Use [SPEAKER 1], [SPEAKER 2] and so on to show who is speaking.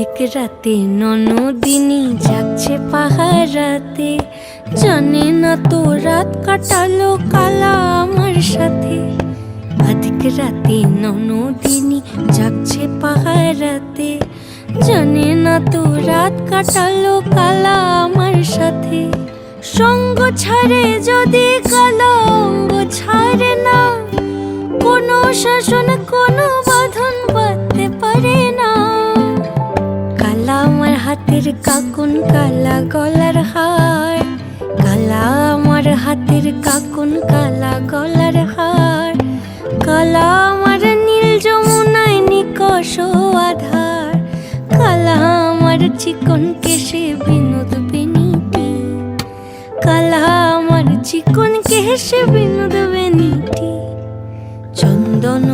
[SPEAKER 1] অধিক রাতে ননদিনী যাচ্ছে পাহারাতে, জানে না তো রাত কাটালো কালা আমার সাথে। অধিক রাতে ননদিনী যাচ্ছে পাহারাতে, জানে না তো রাত কাটালো কালা আমার সাথে। সঙ্গ ছাড়ে যদি কালা অঙ্গ ছাড়ে না, কোনো শাসন কোনো বাঁধন বাঁধতে পারে না। কালা আমার হাতের কাকুন কালা গলার হার, কালা আমার হাতের কাকুন কালা গলার হার। কালা আমার নীল যমুনায় নিকষ আধার, কালা আমার চিকন কেশে বিনোদ বেনিটি, কালা আমার চিকন কেশে বিনোদ বেনিটি। চন্দন